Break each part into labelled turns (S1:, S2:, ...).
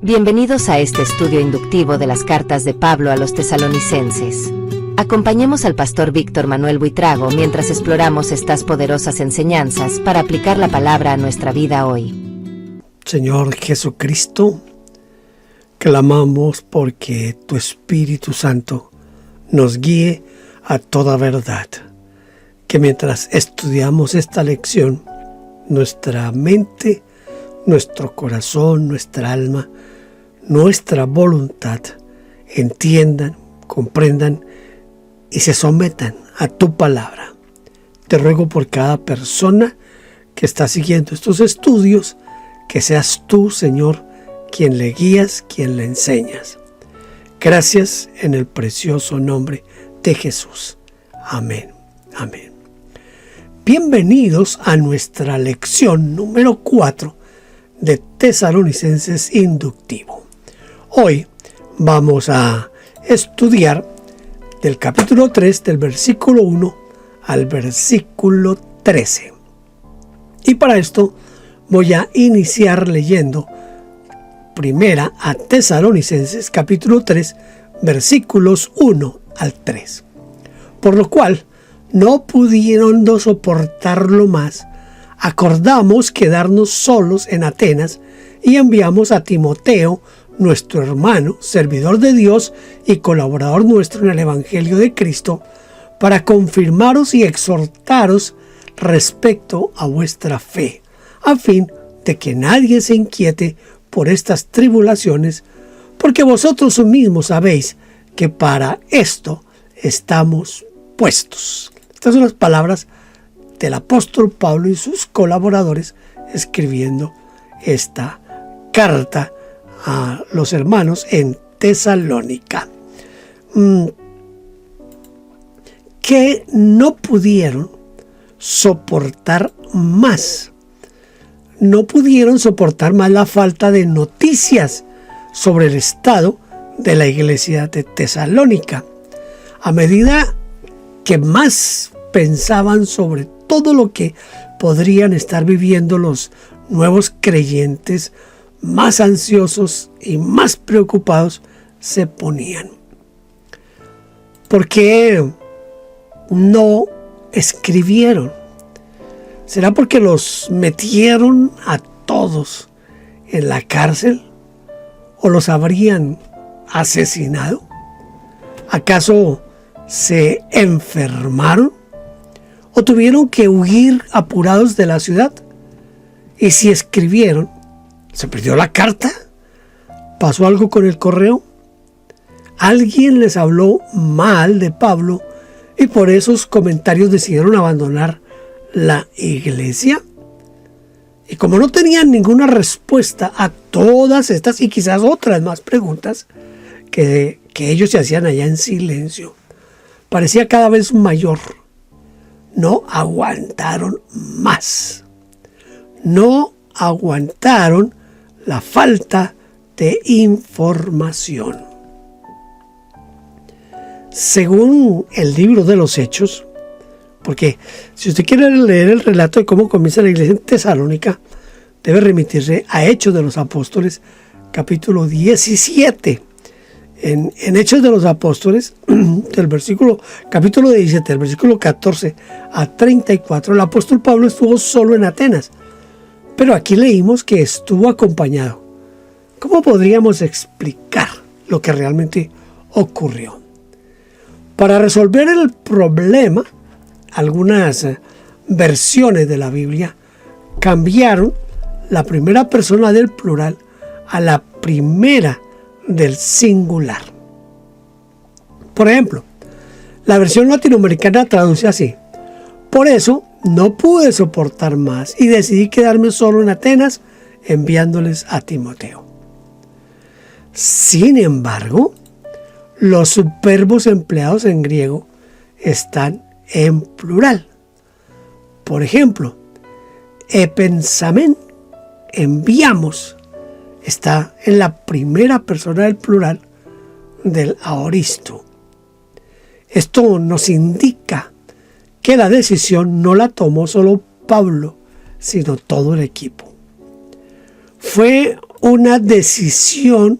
S1: Bienvenidos a este estudio inductivo de las cartas de Pablo a los tesalonicenses. Acompañemos al pastor Víctor Manuel Buitrago mientras exploramos estas poderosas enseñanzas para aplicar la palabra a nuestra vida hoy.
S2: Señor Jesucristo, clamamos porque tu Espíritu Santo nos guíe a toda verdad. Que mientras estudiamos esta lección, nuestra mente, nuestro corazón, nuestra alma, nuestra voluntad entiendan, comprendan y se sometan a tu palabra. Te ruego por cada persona que está siguiendo estos estudios, que seas tú, Señor, quien le guías, quien le enseñas. Gracias en el precioso nombre de Jesús. Amén. Amén. Bienvenidos a nuestra lección número 4 de Tesalonicenses Inductivo. Hoy vamos a estudiar del capítulo 3, del versículo 1 al versículo 13. Y para esto voy a iniciar leyendo primera a Tesalonicenses capítulo 3, versículos 1 al 3. Por lo cual, no pudiendo soportarlo más, acordamos quedarnos solos en Atenas y enviamos a Timoteo, nuestro hermano, servidor de Dios y colaborador nuestro en el Evangelio de Cristo, para confirmaros y exhortaros respecto a vuestra fe, a fin de que nadie se inquiete por estas tribulaciones, porque vosotros mismos sabéis que para esto estamos puestos. Estas son las palabras del apóstol Pablo y sus colaboradores escribiendo esta carta a los hermanos en Tesalónica, que no pudieron soportar más. No pudieron soportar más la falta de noticias sobre el estado de la iglesia de Tesalónica. A medida que más pensaban sobre todo lo que podrían estar viviendo los nuevos creyentes, más ansiosos y más preocupados se ponían. ¿Por qué no escribieron? ¿Será porque los metieron a todos en la cárcel? ¿O los habrían asesinado? ¿Acaso se enfermaron? ¿O tuvieron que huir apurados de la ciudad? Y si escribieron, ¿se perdió la carta? ¿Pasó algo con el correo? ¿Alguien les habló mal de Pablo y por esos comentarios decidieron abandonar la iglesia? Y como no tenían ninguna respuesta a todas estas y quizás otras más preguntas que ellos se hacían allá en silencio, parecía cada vez mayor. No aguantaron más. No aguantaron la falta de información. Según el libro de los Hechos, porque si usted quiere leer el relato de cómo comienza la iglesia en Tesalónica, debe remitirse a Hechos de los Apóstoles, capítulo 17. En Hechos de los Apóstoles, capítulo 17, del versículo 14 a 34, el apóstol Pablo estuvo solo en Atenas. Pero aquí leímos que estuvo acompañado. ¿Cómo podríamos explicar lo que realmente ocurrió? Para resolver el problema, algunas versiones de la Biblia cambiaron la primera persona del plural a la primera del singular. Por ejemplo, la versión latinoamericana traduce así: por eso no pude soportar más y decidí quedarme solo en Atenas, enviándoles a Timoteo. Sin embargo, los verbos empleados en griego están en plural. Por ejemplo, epensamen, enviamos, está en la primera persona del plural del aoristo. Esto nos indica que la decisión no la tomó solo Pablo, sino todo el equipo. Fue una decisión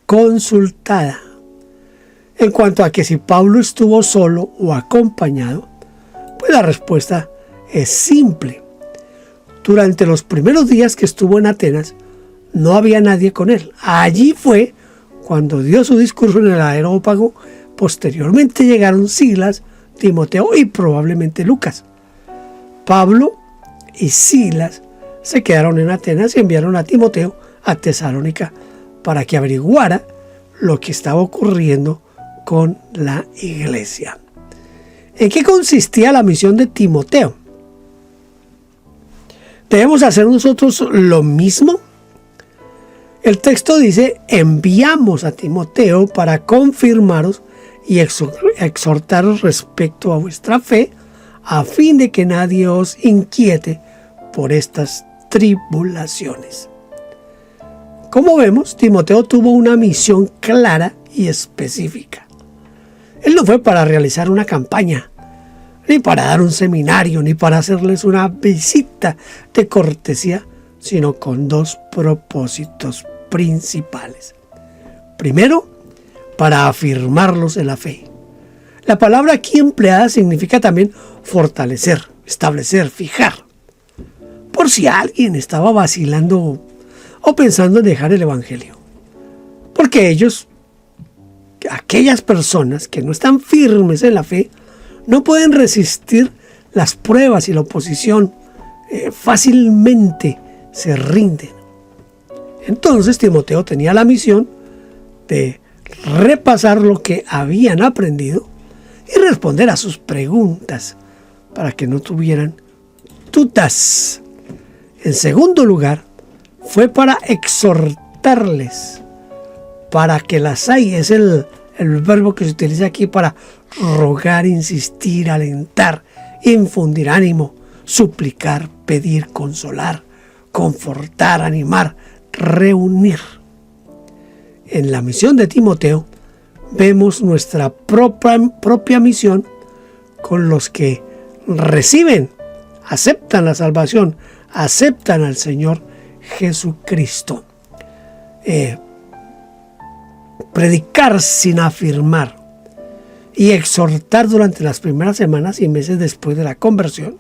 S2: consultada. En cuanto a que si Pablo estuvo solo o acompañado, pues la respuesta es simple. Durante los primeros días que estuvo en Atenas, no había nadie con él. Allí fue cuando dio su discurso en el Areópago. Posteriormente llegaron Silas, Timoteo y probablemente Lucas. Pablo y Silas se quedaron en Atenas y enviaron a Timoteo a Tesalónica para que averiguara lo que estaba ocurriendo con la iglesia. ¿En qué consistía la misión de Timoteo? ¿Debemos hacer nosotros lo mismo? El texto dice: enviamos a Timoteo para confirmaros y exhortaros respecto a vuestra fe, a fin de que nadie os inquiete por estas tribulaciones. Como vemos, Timoteo tuvo una misión clara y específica. Él no fue para realizar una campaña, ni para dar un seminario, ni para hacerles una visita de cortesía, sino con dos propósitos principales. Primero, para afirmarlos en la fe. La palabra aquí empleada significa también fortalecer, establecer, fijar. Por si alguien estaba vacilando o pensando en dejar el evangelio. Porque aquellas personas que no están firmes en la fe, no pueden resistir las pruebas y la oposición, fácilmente se rinden. Entonces Timoteo tenía la misión de repasar lo que habían aprendido y responder a sus preguntas para que no tuvieran dudas. En segundo lugar, fue para exhortarles, para que las hay, es el verbo que se utiliza aquí para rogar, insistir, alentar, infundir ánimo, suplicar, pedir, consolar, confortar, animar, reunir. En la misión de Timoteo vemos nuestra propia misión con los que reciben, aceptan la salvación, aceptan al Señor Jesucristo. Predicar sin afirmar y exhortar durante las primeras semanas y meses después de la conversión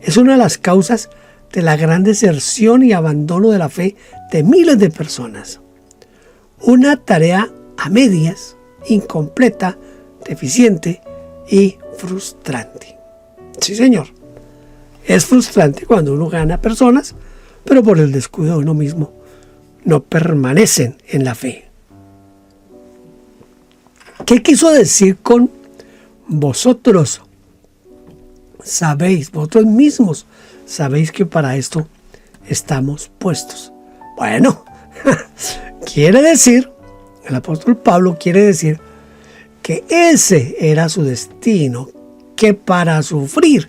S2: es una de las causas de la gran deserción y abandono de la fe de miles de personas. Una tarea a medias, incompleta, deficiente y frustrante. Sí, señor. Es frustrante cuando uno gana personas, pero por el descuido de uno mismo no permanecen en la fe. ¿Qué quiso decir con vosotros? Sabéis, vosotros mismos sabéis que para esto estamos puestos. Bueno, quiere decir, el apóstol Pablo quiere decir que ese era su destino, que para sufrir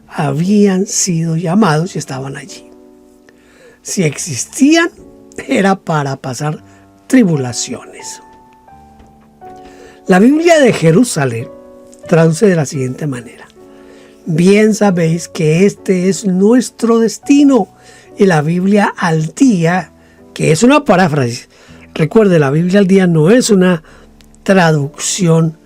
S2: habían sido llamados y estaban allí. Si existían, era para pasar tribulaciones. La Biblia de Jerusalén traduce de la siguiente manera: bien sabéis que este es nuestro destino. Y la Biblia al día, que es una paráfrasis. Recuerde, la Biblia al día no es una traducción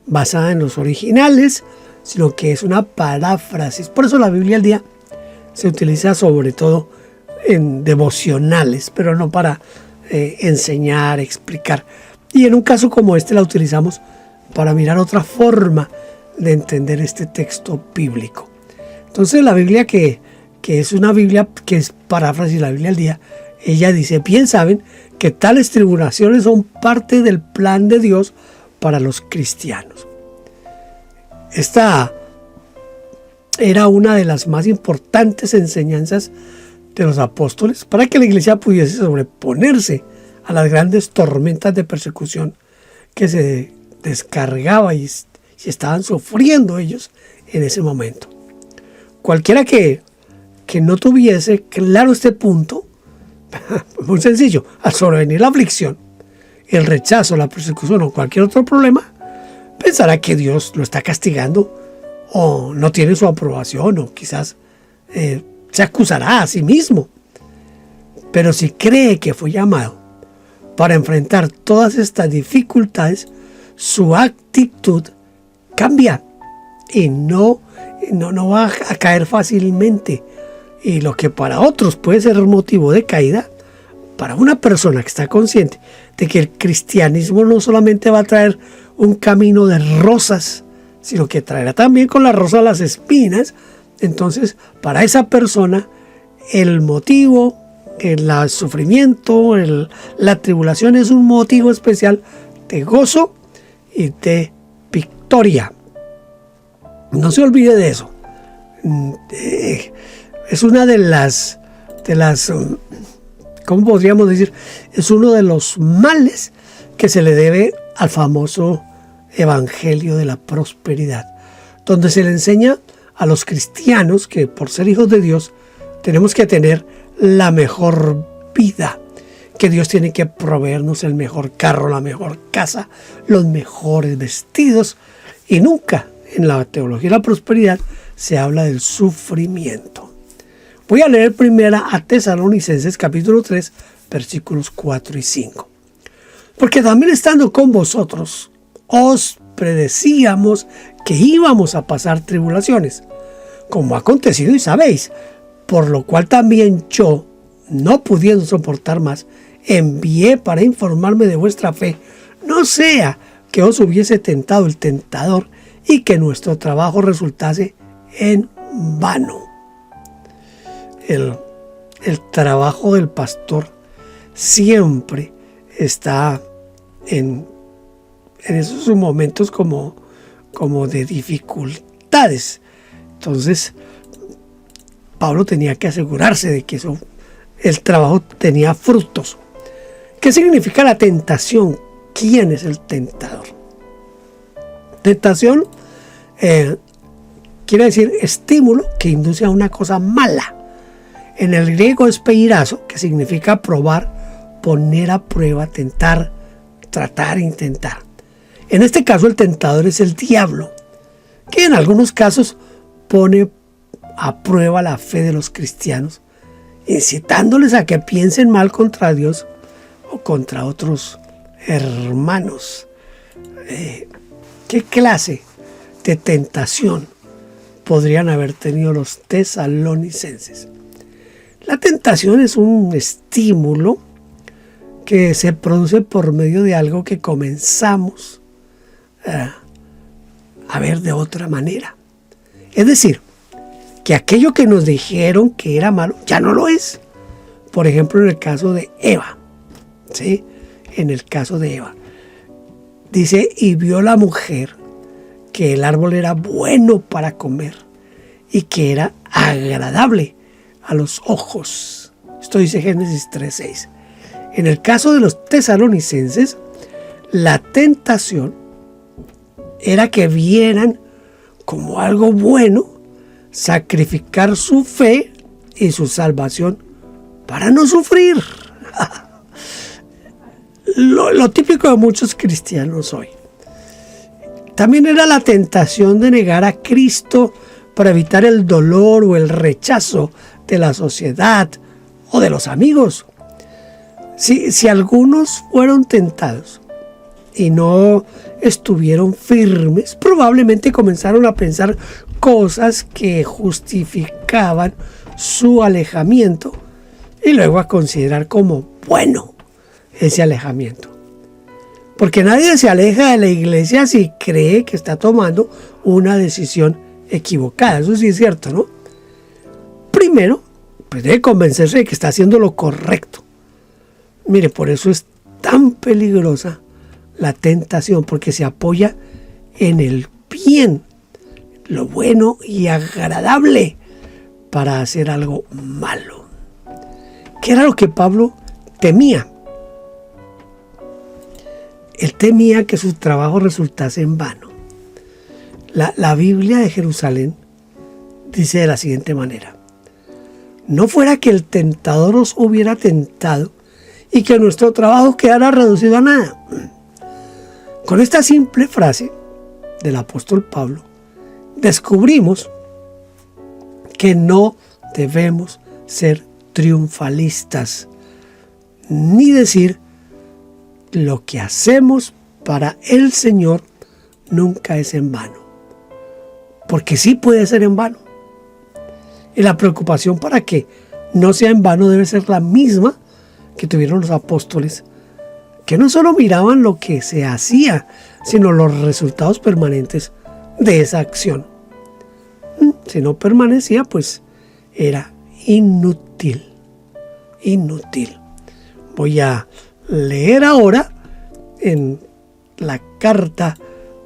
S2: basada en los originales, sino que es una paráfrasis. Por eso la Biblia al día se utiliza sobre todo en devocionales, pero no para enseñar, explicar. Y en un caso como este la utilizamos para mirar otra forma de entender este texto bíblico. Entonces la Biblia que es una Biblia que es paráfrasis, la Biblia al día, ella dice: bien saben que tales tribulaciones son parte del plan de Dios para los cristianos. Esta era una de las más importantes enseñanzas de los apóstoles para que la iglesia pudiese sobreponerse a las grandes tormentas de persecución que se descargaba y estaban sufriendo ellos en ese momento. Cualquiera que no tuviese claro este punto, muy sencillo, al sobrevenir la aflicción, el rechazo, la persecución o cualquier otro problema, pensará que Dios lo está castigando o no tiene su aprobación o quizás se acusará a sí mismo. Pero si cree que fue llamado para enfrentar todas estas dificultades, su actitud cambia y no va a caer fácilmente. Y lo que para otros puede ser motivo de caída, para una persona que está consciente de que el cristianismo no solamente va a traer un camino de rosas, sino que traerá también con la rosa las espinas, entonces para esa persona el motivo, el sufrimiento, la tribulación es un motivo especial de gozo y de victoria. No se olvide de eso. Es una de las, ¿cómo podríamos decir? Es uno de los males que se le debe al famoso evangelio de la prosperidad, donde se le enseña a los cristianos que por ser hijos de Dios tenemos que tener la mejor vida, que Dios tiene que proveernos el mejor carro, la mejor casa, los mejores vestidos, y nunca en la teología de la prosperidad se habla del sufrimiento. Voy a leer primera a Tesalonicenses capítulo 3 versículos 4 y 5. Porque también estando con vosotros os predecíamos que íbamos a pasar tribulaciones, como ha acontecido y sabéis, por lo cual también yo, no pudiendo soportar más, envié para informarme de vuestra fe, no sea que os hubiese tentado el tentador y que nuestro trabajo resultase en vano. El trabajo del pastor siempre está en esos momentos como de dificultades. Entonces Pablo tenía que asegurarse de que el trabajo tenía frutos. ¿Qué significa la tentación? ¿Quién es el tentador? Tentación quiere decir estímulo que induce a una cosa mala. En el griego es peirazo, que significa probar, poner a prueba, tentar, tratar, intentar. En este caso el tentador es el diablo, que en algunos casos pone a prueba la fe de los cristianos, incitándoles a que piensen mal contra Dios o contra otros hermanos. ¿Qué clase de tentación podrían haber tenido los tesalonicenses? La tentación es un estímulo que se produce por medio de algo que comenzamos a ver de otra manera. Es decir, que aquello que nos dijeron que era malo ya no lo es. Por ejemplo, en el caso de Eva, ¿sí? En el caso de Eva, dice, y vio la mujer que el árbol era bueno para comer y que era agradable a los ojos. Esto dice Génesis 3:6. En el caso de los tesalonicenses, la tentación era que vieran como algo bueno sacrificar su fe y su salvación para no sufrir. Lo típico de muchos cristianos hoy. También era la tentación de negar a Cristo para evitar el dolor o el rechazo de la sociedad o de los amigos. Si algunos fueron tentados y no estuvieron firmes, probablemente comenzaron a pensar cosas que justificaban su alejamiento y luego a considerar como bueno ese alejamiento. Porque nadie se aleja de la iglesia si cree que está tomando una decisión equivocada. Eso sí es cierto, ¿no? Primero, pues debe convencerse de que está haciendo lo correcto. Mire, por eso es tan peligrosa la tentación, porque se apoya en el bien, lo bueno y agradable para hacer algo malo. ¿Qué era lo que Pablo temía? Él temía que su trabajo resultase en vano. La Biblia de Jerusalén dice de la siguiente manera: no fuera que el tentador os hubiera tentado y que nuestro trabajo quedara reducido a nada. Con esta simple frase del apóstol Pablo, descubrimos que no debemos ser triunfalistas ni decir, lo que hacemos para el Señor nunca es en vano. Porque sí puede ser en vano. Y la preocupación para que no sea en vano debe ser la misma que tuvieron los apóstoles, que no solo miraban lo que se hacía, sino los resultados permanentes de esa acción. Si no permanecía, pues era inútil. Inútil. Voy a leer ahora en la carta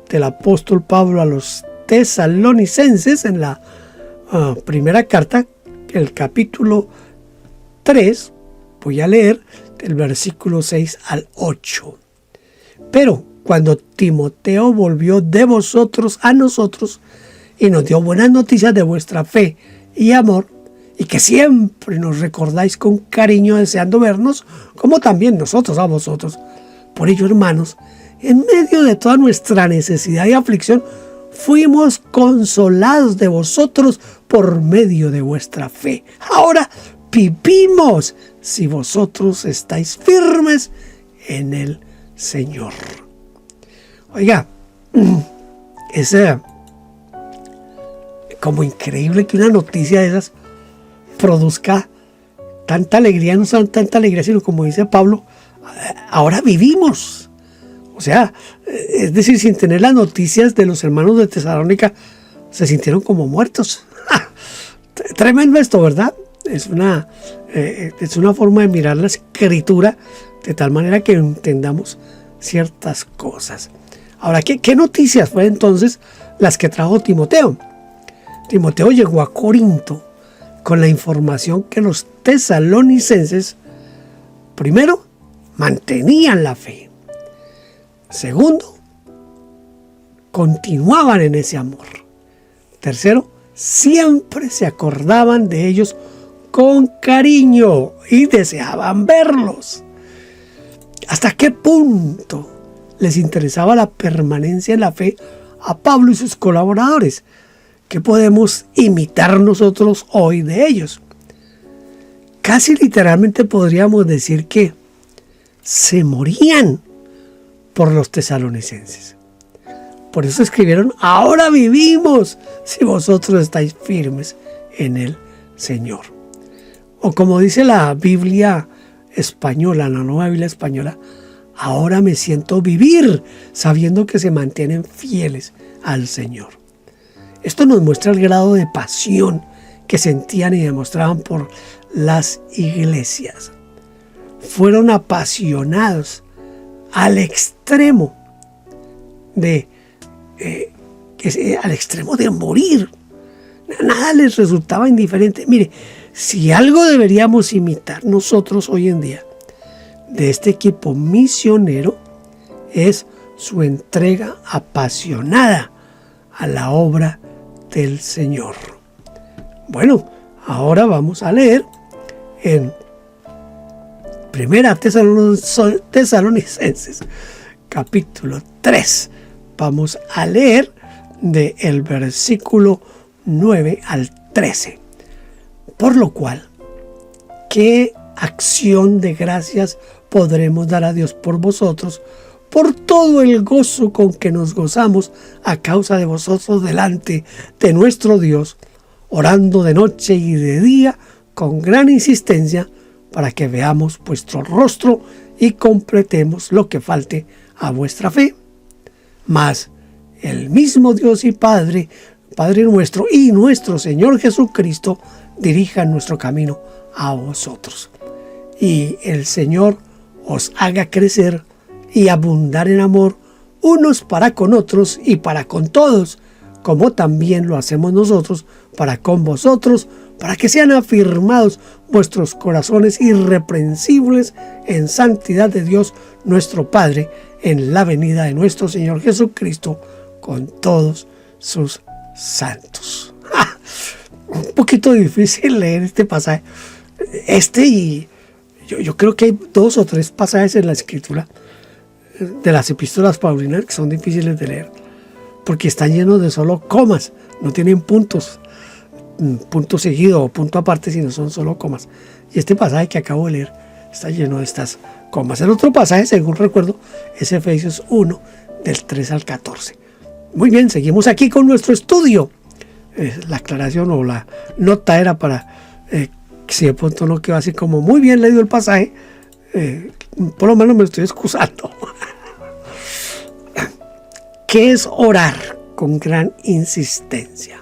S2: del apóstol Pablo a los tesalonicenses, en la primera carta, el capítulo 3, voy a leer del versículo 6 al 8. Pero cuando Timoteo volvió de vosotros a nosotros y nos dio buenas noticias de vuestra fe y amor, y que siempre nos recordáis con cariño deseando vernos, como también nosotros a vosotros. Por ello, hermanos, en medio de toda nuestra necesidad y aflicción, fuimos consolados de vosotros por medio de vuestra fe. Ahora vivimos si vosotros estáis firmes en el Señor. Oiga, es como increíble que una noticia de esas produzca tanta alegría, no solo tanta alegría, sino como dice Pablo, ahora vivimos. O sea, es decir, sin tener las noticias de los hermanos de Tesalónica, se sintieron como muertos. Tremendo esto, ¿verdad? Es una forma de mirar la Escritura de tal manera que entendamos ciertas cosas. Ahora, ¿qué noticias fueron entonces las que trajo Timoteo? Timoteo llegó a Corinto con la información que los tesalonicenses, primero, mantenían la fe. Segundo, continuaban en ese amor. Tercero, siempre se acordaban de ellos con cariño y deseaban verlos. ¿Hasta qué punto les interesaba la permanencia en la fe a Pablo y sus colaboradores? ¿Qué podemos imitar nosotros hoy de ellos? Casi literalmente podríamos decir que se morían por los tesalonicenses. Por eso escribieron, ahora vivimos si vosotros estáis firmes en el Señor. O como dice la Biblia española, la Nueva Biblia española, ahora me siento vivir sabiendo que se mantienen fieles al Señor. Esto nos muestra el grado de pasión que sentían y demostraban por las iglesias. Fueron apasionados al extremo de morir. Nada les resultaba indiferente. Mire, si algo deberíamos imitar nosotros hoy en día de este equipo misionero es su entrega apasionada a la obra del Señor. Bueno, ahora vamos a leer en Primera Tesalonicenses, capítulo 3. Vamos a leer del versículo 9 al 13. Por lo cual, ¿qué acción de gracias podremos dar a Dios por vosotros, por todo el gozo con que nos gozamos a causa de vosotros delante de nuestro Dios, orando de noche y de día con gran insistencia para que veamos vuestro rostro y completemos lo que falte a vuestra fe? Mas el mismo Dios y Padre nuestro y nuestro Señor Jesucristo dirijan nuestro camino a vosotros. Y el Señor os haga crecer y abundar en amor unos para con otros y para con todos, como también lo hacemos nosotros para con vosotros, para que sean afirmados vuestros corazones irreprensibles en santidad de Dios nuestro Padre, en la venida de nuestro Señor Jesucristo con todos sus santos. Un poquito difícil leer este pasaje. Y yo creo que hay 2 o 3 pasajes en la Escritura de las epístolas paulinas que son difíciles de leer, porque están llenos de solo comas, no tienen puntos, punto seguido o punto aparte, sino son solo comas. Y este pasaje que acabo de leer está lleno de estas comas. El otro pasaje, según recuerdo, es Efesios 1, del 3 al 14. Muy bien, seguimos aquí con nuestro estudio. La aclaración o la nota era para si de pronto no quedó así como muy bien leído el pasaje, por lo menos me estoy excusando. ¿Qué es orar con gran insistencia?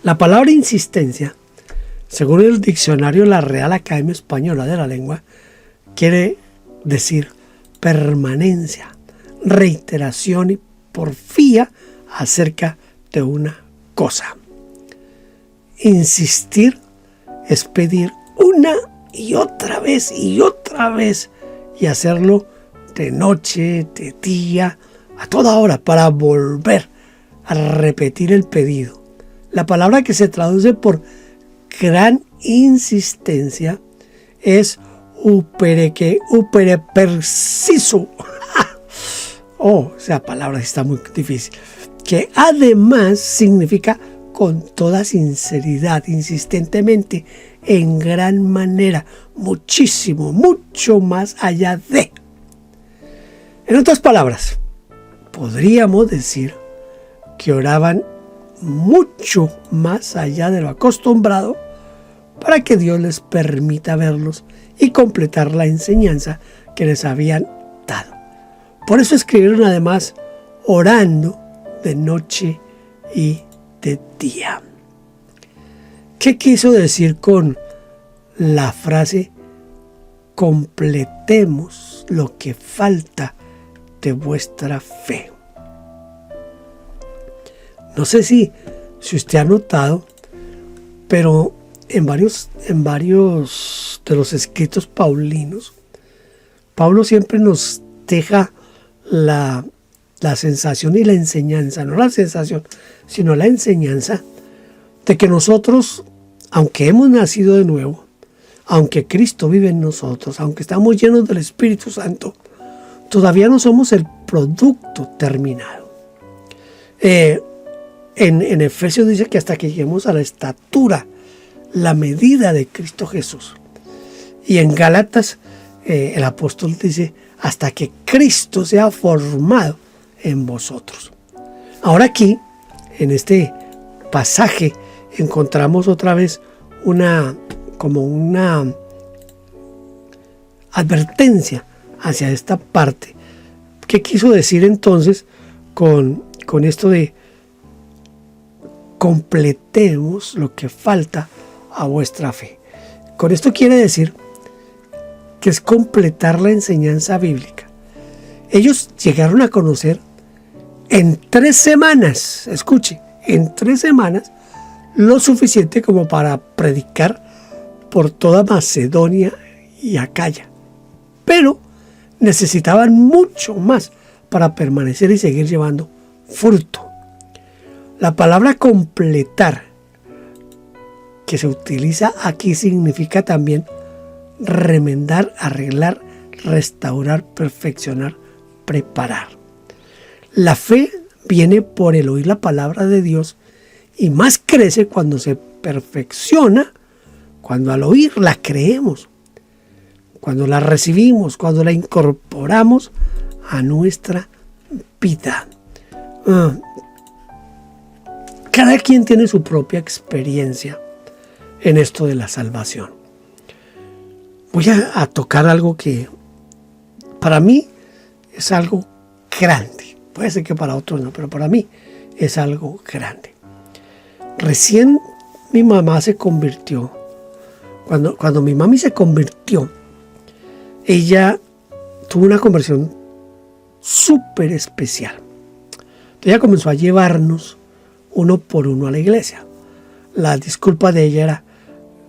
S2: La palabra insistencia, según el diccionario La Real Academia Española de la Lengua, quiere decir permanencia, reiteración y porfía acerca de una cosa. Insistir es pedir una y otra vez y hacerlo de noche, de día, a toda hora, para volver a repetir el pedido. La palabra que se traduce por gran insistencia es uperepersisu. Esa palabra está muy difícil. Que además significa con toda sinceridad, insistentemente, en gran manera, muchísimo, mucho más allá de. En otras palabras, podríamos decir que oraban mucho más allá de lo acostumbrado para que Dios les permita verlos y completar la enseñanza que les habían dado. Por eso escribieron además orando de noche y de día. ¿Qué quiso decir con la frase completemos lo que falta de vuestra fe? No sé si usted ha notado, pero en varios de los escritos paulinos, Pablo siempre nos deja la sensación y la enseñanza, no la sensación, sino la enseñanza de que nosotros, aunque hemos nacido de nuevo, aunque Cristo vive en nosotros, aunque estamos llenos del Espíritu Santo, todavía no somos el producto terminado. En Efesios dice que hasta que lleguemos a la estatura, la medida de Cristo Jesús. Y en Gálatas el apóstol dice hasta que Cristo sea formado en vosotros. Ahora aquí, en este pasaje, encontramos otra vez una advertencia hacia esta parte. ¿Qué quiso decir entonces con esto de completemos lo que falta a vuestra fe? Con esto quiere decir que es completar la enseñanza bíblica. Ellos llegaron a conocer en 3 semanas, escuche, en 3 semanas, lo suficiente como para predicar por toda Macedonia y Acaya. Pero necesitaban mucho más para permanecer y seguir llevando fruto. La palabra completar que se utiliza aquí significa también remendar, arreglar, restaurar, perfeccionar, preparar. La fe viene por el oír la palabra de Dios y más crece cuando se perfecciona, cuando al oír la creemos, cuando la recibimos, cuando la incorporamos a nuestra vida. Cada quien tiene su propia experiencia en esto de la salvación. Voy a tocar algo que para mí es algo grande. Puede ser que para otros no, pero para mí es algo grande. Recién mi mamá se convirtió. Cuando mi mami se convirtió, ella tuvo una conversión súper especial. Ella comenzó a llevarnos uno por uno a la iglesia. La disculpa de ella era,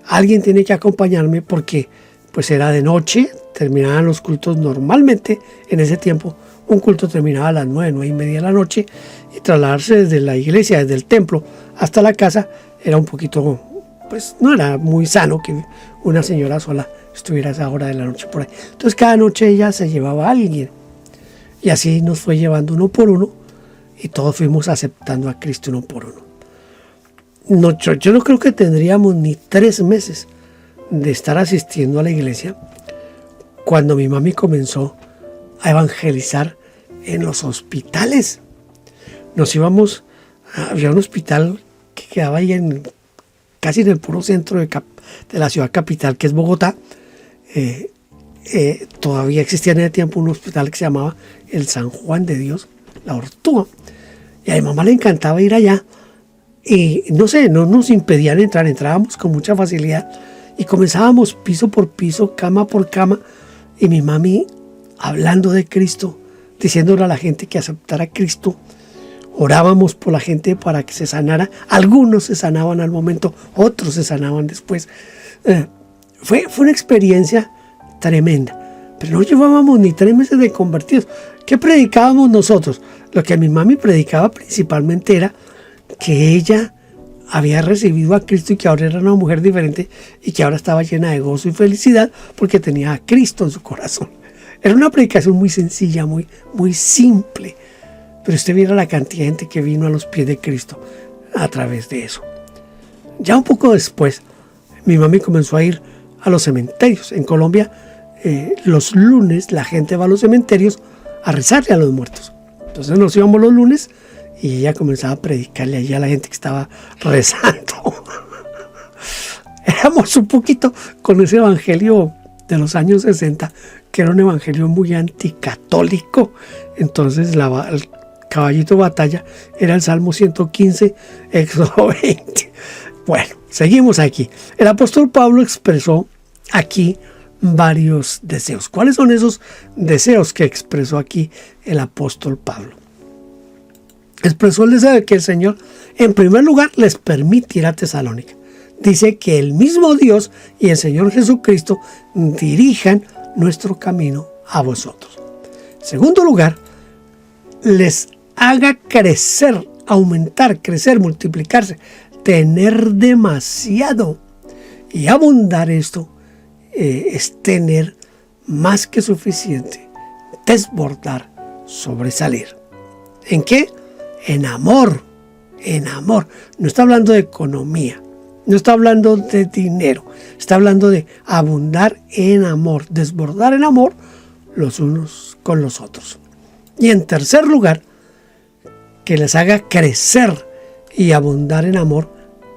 S2: alguien tiene que acompañarme porque pues era de noche, terminaban los cultos normalmente. En ese tiempo un culto terminaba a las 9:30 de la noche y trasladarse desde la iglesia, desde el templo hasta la casa era un poquito, pues no era muy sano que una señora sola estuviera a esa hora de la noche por ahí. Entonces cada noche ella se llevaba a alguien y así nos fue llevando uno por uno y todos fuimos aceptando a Cristo uno por uno. Yo no creo que tendríamos ni 3 meses de estar asistiendo a la iglesia cuando mi mami comenzó a evangelizar en los hospitales. Nos íbamos, había un hospital que quedaba ahí casi en el puro centro de la ciudad capital, que es Bogotá. Todavía existía en ese tiempo un hospital que se llamaba el San Juan de Dios, la Ortúa. Y a mi mamá le encantaba ir allá. Y no sé, no nos impedían entrar, entrábamos con mucha facilidad. Y comenzábamos piso por piso, cama por cama. Y mi mami hablando de Cristo, diciéndole a la gente que aceptara a Cristo. Orábamos por la gente para que se sanara. Algunos se sanaban al momento, otros se sanaban después. Fue una experiencia tremenda. Pero no llevábamos ni 3 meses de convertidos. ¿Qué predicábamos nosotros? Lo que mi mami predicaba principalmente era que ella había recibido a Cristo y que ahora era una mujer diferente y que ahora estaba llena de gozo y felicidad porque tenía a Cristo en su corazón. Era una predicación muy sencilla, muy simple. Pero usted viera la cantidad de gente que vino a los pies de Cristo a través de eso. Ya un poco después, mi mami comenzó a ir a los cementerios. En Colombia, los lunes la gente va a los cementerios a rezarle a los muertos. Entonces nos íbamos los lunes y ella comenzaba a predicarle allí a la gente que estaba rezando. Éramos un poquito con ese evangelio de los años 60, que era un evangelio muy anticatólico. Entonces el caballito de batalla era el Salmo 115, Éxodo 20. Bueno, seguimos aquí. El apóstol Pablo expresó aquí varios deseos. ¿Cuáles son esos deseos que expresó aquí el apóstol Pablo? Expresó el deseo de que el Señor, en primer lugar, les permitiera a Tesalónica. Dice que el mismo Dios y el Señor Jesucristo dirijan nuestro camino a vosotros. En segundo lugar, les haga crecer, aumentar, crecer, multiplicarse, tener demasiado. Y abundar esto es tener más que suficiente, desbordar, sobresalir. ¿En qué? En amor, en amor. No está hablando de economía, no está hablando de dinero, está hablando de abundar en amor, desbordar en amor los unos con los otros. Y en tercer lugar, que les haga crecer y abundar en amor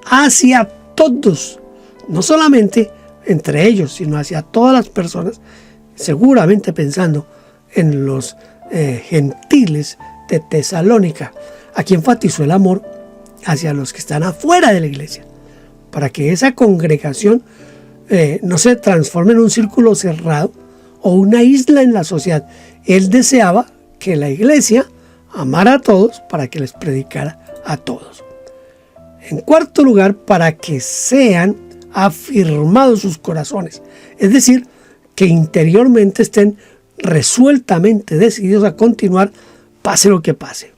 S2: hacia todos, no solamente entre ellos, sino hacia todas las personas, seguramente pensando en los gentiles de Tesalónica. Aquí enfatizó el amor hacia los que están afuera de la iglesia, para que esa congregación no se transforme en un círculo cerrado o una isla en la sociedad. Él deseaba que la iglesia amara a todos para que les predicara a todos. En cuarto lugar, para que sean afirmados sus corazones, es decir, que interiormente estén resueltamente decididos a continuar, pase lo que pase.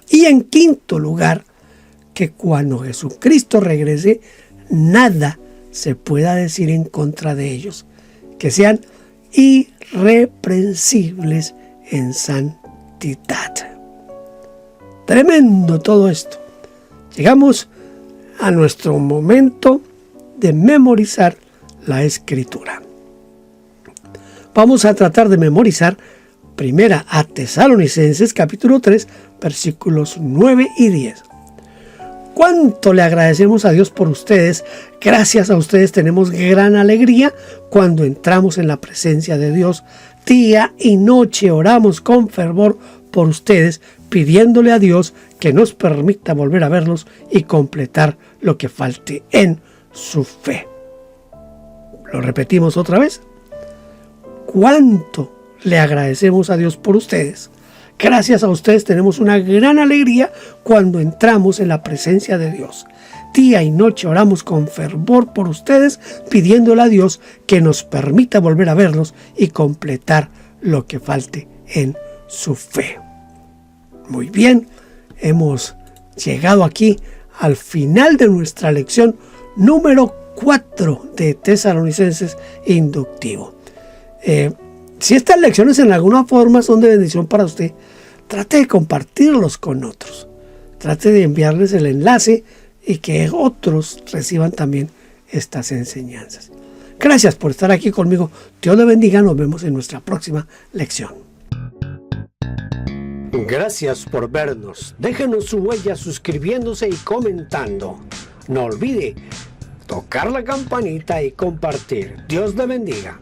S2: Y en quinto lugar, que cuando Jesucristo regrese, nada se pueda decir en contra de ellos, que sean irreprensibles en santidad. Tremendo todo esto. Llegamos a nuestro momento de memorizar la Escritura. Vamos a tratar de memorizar primera a Tesalonicenses capítulo 3, versículos 9 y 10. ¿Cuánto le agradecemos a Dios por ustedes? Gracias a ustedes tenemos gran alegría cuando entramos en la presencia de Dios. Día y noche oramos con fervor por ustedes, pidiéndole a Dios que nos permita volver a verlos y completar lo que falte en su fe. Lo repetimos otra vez. ¿Cuánto le agradecemos a Dios por ustedes? Gracias a ustedes tenemos una gran alegría cuando entramos en la presencia de Dios. Día y noche oramos con fervor por ustedes, pidiéndole a Dios que nos permita volver a verlos y completar lo que falte en su fe. Muy bien, hemos llegado aquí al final de nuestra lección número 4 de Tesalonicenses Inductivo. Si estas lecciones en alguna forma son de bendición para usted, trate de compartirlos con otros. Trate de enviarles el enlace y que otros reciban también estas enseñanzas. Gracias por estar aquí conmigo. Dios le bendiga. Nos vemos en nuestra próxima lección. Gracias por vernos. Déjenos su huella suscribiéndose y comentando. No olvide tocar la campanita y compartir. Dios le bendiga.